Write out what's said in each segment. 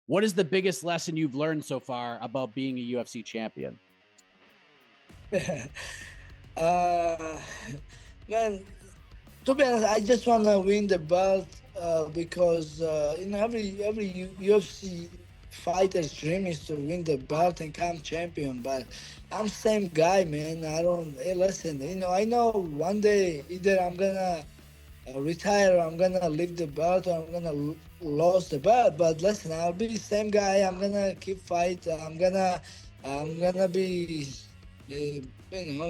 What is the biggest lesson you've learned so far about being a UFC champion? uh, Man, to be honest, I just want to win the belt because every UFC fighter's dream is to win the belt and come champion. But I'm same guy, man. I don't. Hey, listen, I know one day either I'm gonna retire, or I'm gonna leave the belt, or I'm gonna lose the belt. But listen, I'll be the same guy. I'm gonna keep fight. I'm gonna be,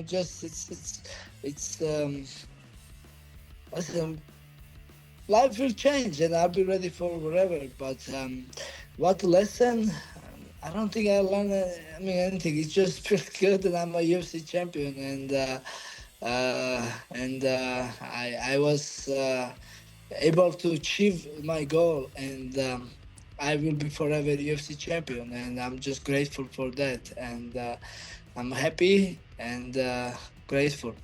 just it's listen, life will change and I'll be ready for whatever. But what lesson? I don't think I learned. Anything. It just feels good that I'm a UFC champion, and I was able to achieve my goal, and I will be forever UFC champion, and I'm just grateful for that, and I'm happy and grateful.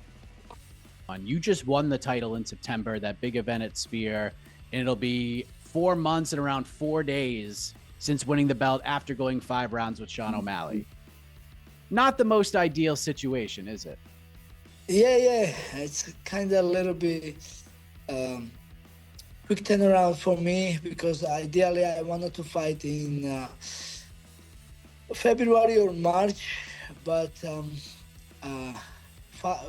You just won the title in September, that big event at Sphere, and it'll be 4 months and around 4 days since winning the belt after going 5 rounds with Sean O'Malley. Not the most ideal situation, is it? Yeah, it's kind of a little bit um, quick turnaround for me because ideally I wanted to fight in February or March, but uh,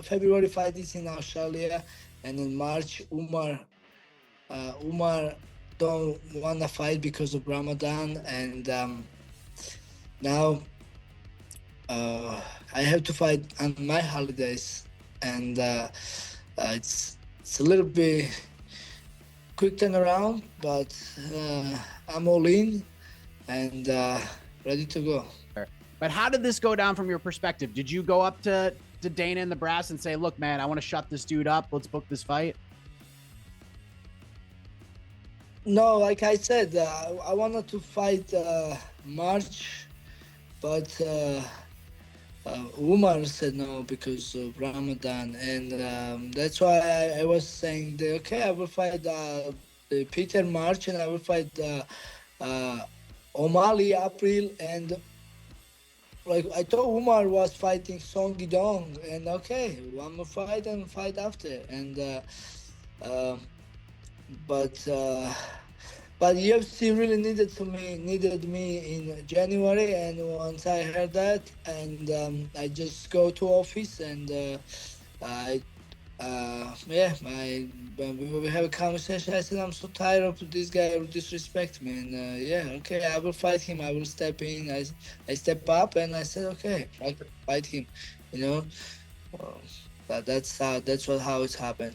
February fight is in Australia, and in March Umar don't wanna fight because of Ramadan, and now uh, I have to fight on my holidays, and it's a little bit quick turnaround, but I'm all in and ready to go. But how did this go down from your perspective? Did you go up to Dana in the brass and say, look, man, I want to shut this dude up. Let's book this fight? No, like I said, I wanted to fight March, but Umar said no because of Ramadan, and that's why I was saying that okay, I will fight Peter March, and I will fight uh, O'Malley April, and like I thought Umar was fighting Song Yadong, and okay, one more fight and fight after, and uh, but. But UFC really needed me in January, and once I heard that, and I just go to office, and I when we have a conversation. I said I'm so tired of this guy who disrespect me, and okay, I will fight him. I will step in. I step up, and I said okay, I can fight him, you know. Uh, that's how it's happened.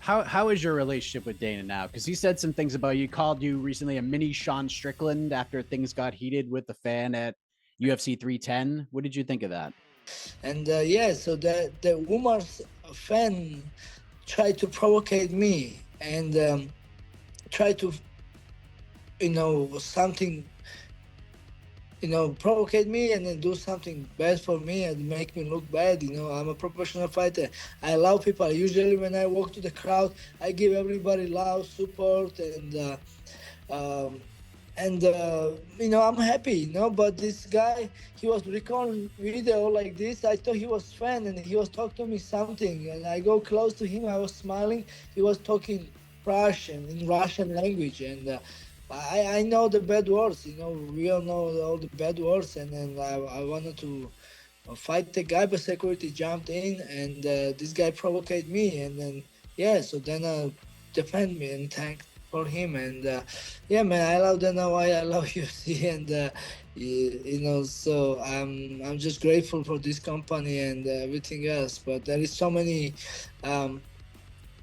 How is your relationship with Dana now? Because he said some things about you. Called you recently a mini Sean Strickland after things got heated with the fan at UFC 310. What did you think of that? And so the woman's fan tried to provocate me, and try to something, provocate me, and then do something bad for me and make me look bad. I'm a professional fighter. I love people. Usually when I walk to the crowd, I give everybody love, support, um, and I'm happy, but this guy, he was recording video like this. I thought he was fan, and he was talking to me something, and I go close to him. I was smiling. He was talking Russian, in Russian language, and I know the bad words. We all know all the bad words, and then I wanted to fight the guy, but security jumped in, and this guy provoked me, and then so then defend me and thank for him, and yeah, man, I love the why I love UFC, and so I'm just grateful for this company and everything else. But there is so many um,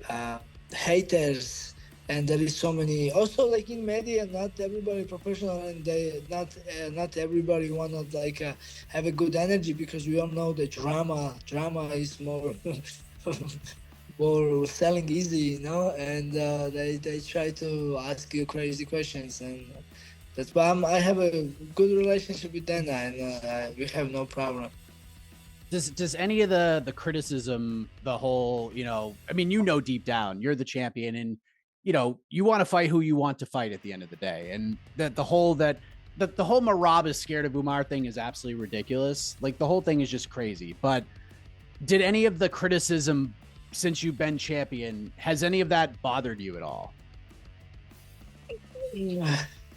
uh, haters, and there is so many also like in media. Not everybody professional, and they not everybody wanna like have a good energy, because we all know the drama is more more selling easy, and they try to ask you crazy questions, and that's why I have a good relationship with Dana, and we have no problem. Does any of the criticism, the whole, I mean, deep down, you're the champion, and you want to fight who you want to fight at the end of the day. And the whole Merab is scared of Umar thing is absolutely ridiculous. Like the whole thing is just crazy. But did any of the criticism since you've been champion, has any of that bothered you at all?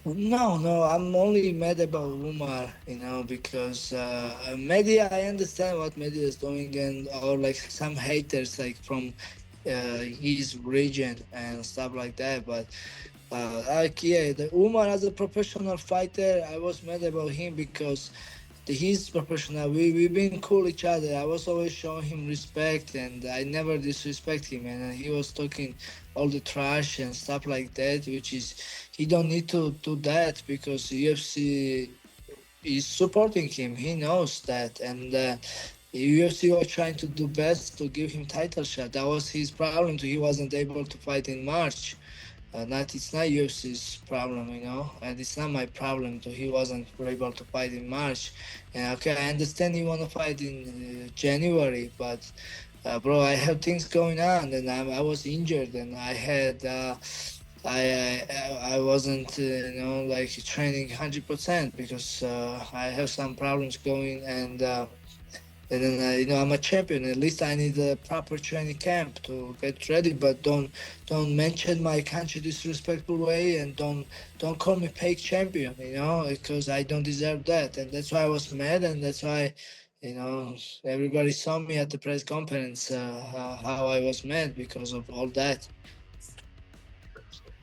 No, I'm only mad about Umar, because media, I understand what media is doing, and or like some haters like from his region and stuff like that. But the Umar as a professional fighter, I was mad about him because he's professional. We've been cool each other. I was always showing him respect, and I never disrespect him. And he was talking all the trash and stuff like that, which is he don't need to do that because UFC is supporting him. He knows that, and UFC was trying to do best to give him title shot. That was his problem. He wasn't able to fight in March. It's not UFC's problem, and it's not my problem. So he wasn't able to fight in March, and okay, I understand he want to fight in January, but bro, I have things going on, and I was injured, and I had I wasn't like training 100% because I have some problems going, and then I'm a champion. At least I need a proper training camp to get ready. But don't mention my country disrespectful way, and don't call me fake champion. Because I don't deserve that. And that's why I was mad, and that's why everybody saw me at the press conference how I was mad because of all that.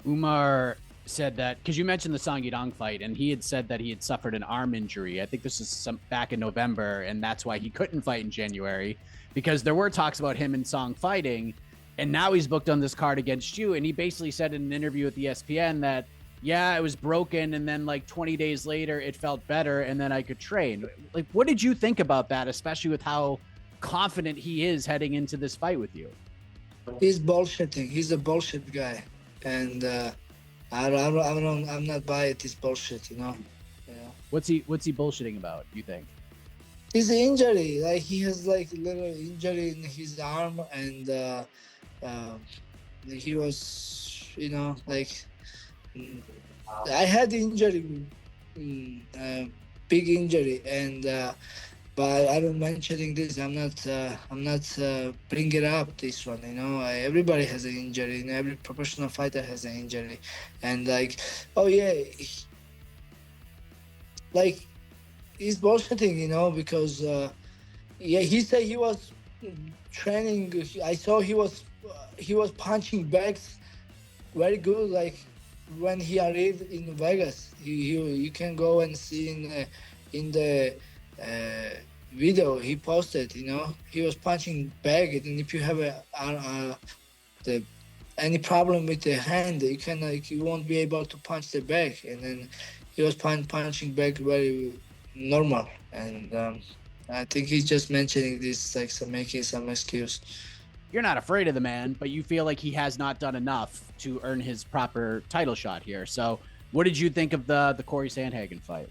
Umar said that because you mentioned the Song Yadong fight, and he had said that he had suffered an arm injury. I think this is back in November, and that's why he couldn't fight in January, because there were talks about him and Song fighting, and now he's booked on this card against you. And he basically said in an interview with ESPN that, yeah, it was broken, and then like 20 days later, it felt better, and then I could train. Like, what did you think about that, especially with how confident he is heading into this fight with you? He's bullshitting. He's a bullshit guy, and I'm not buying this bullshit. Yeah. What's he bullshitting about, you think? His injury, like he has like a little injury in his arm, and he was, like I had injury, big injury, and but I don't mentioning this. I'm not bring it up this one. Everybody has an injury. Every professional fighter has an injury, and like, oh yeah, like he's bullshitting. Because yeah, he said he was training. I saw he was punching bags very good. Like when he arrived in Vegas, you can go and see in the video he posted. He was punching bag, and if you have any problem with the hand, you won't be able to punch the bag. And then he was punching bag very normal, and I think he's just mentioning this like making some excuse. You're not afraid of the man, but you feel like he has not done enough to earn his proper title shot here. So what did you think of the Corey Sandhagen fight?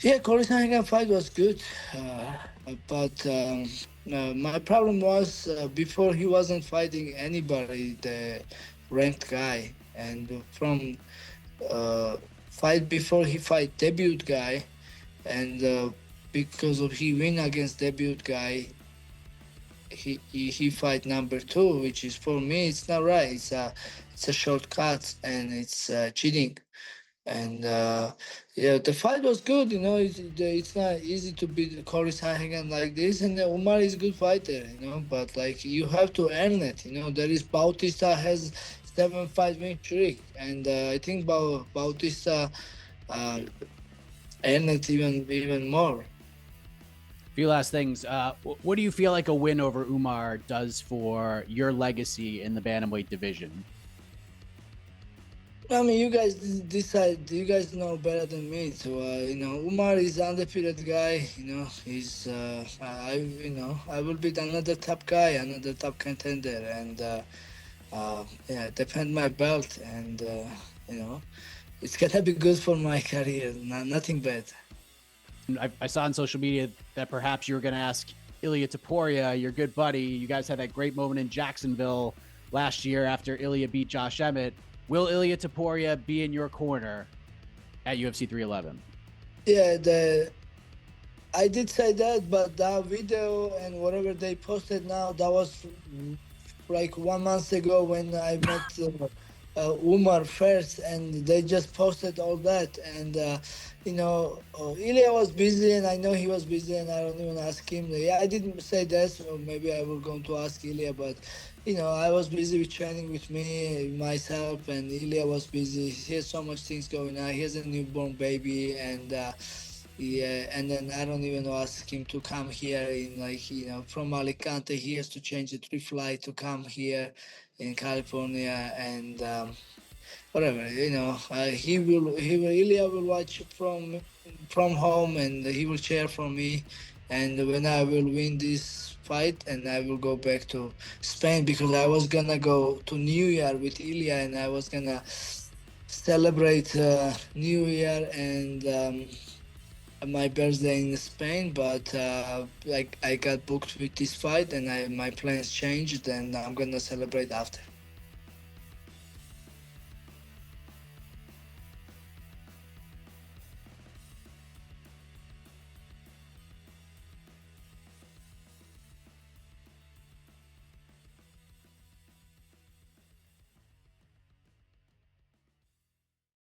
Yeah, Corey Sandhagen fight was good, but my problem was before he wasn't fighting anybody, the ranked guy, and from fight before he fight debut guy, and because of he win against debut guy, he fight number 2, which is for me it's not right. It's a shortcut, and it's cheating. And yeah, the fight was good. It's not easy to beat Corey Sandhagen like this, and Umar is a good fighter. But like you have to earn it. There is Bautista has 7-5 win streak, and I think Bautista earned it even more. A few last things. What do you feel like a win over Umar does for your legacy in the bantamweight division? I mean, you guys decide. You guys know better than me. So, Umar is undefeated guy. He's. I will beat another top guy, another top contender, and yeah, defend my belt, and it's gonna be good for my career. Nothing bad. I saw on social media that perhaps you were going to ask Ilia Topuria, your good buddy. You guys had that great moment in Jacksonville last year after Ilya beat Josh Emmett. Will Ilya Taporia be in your corner at UFC 311? Yeah, I did say that, but that video and whatever they posted now, that was like 1 month ago when I met Umar first, and they just posted all that. And Ilya was busy, and I know he was busy, and I don't even ask him. Yeah, I didn't say that, so maybe I will going to ask Ilya, but I was busy with training with me myself, and Ilya was busy. He has so much things going on. He has a newborn baby, and yeah, and then I don't even ask him to come here in from Alicante. He has to change the trip flight to come here in California, and whatever. He will Ilya will watch from home, and he will cheer for me. And when I will win this fight, and I will go back to Spain, because I was gonna go to New Year with Ilya, and I was gonna celebrate New Year and my birthday in Spain, but like I got booked with this fight, and my plans changed, and I'm gonna celebrate after.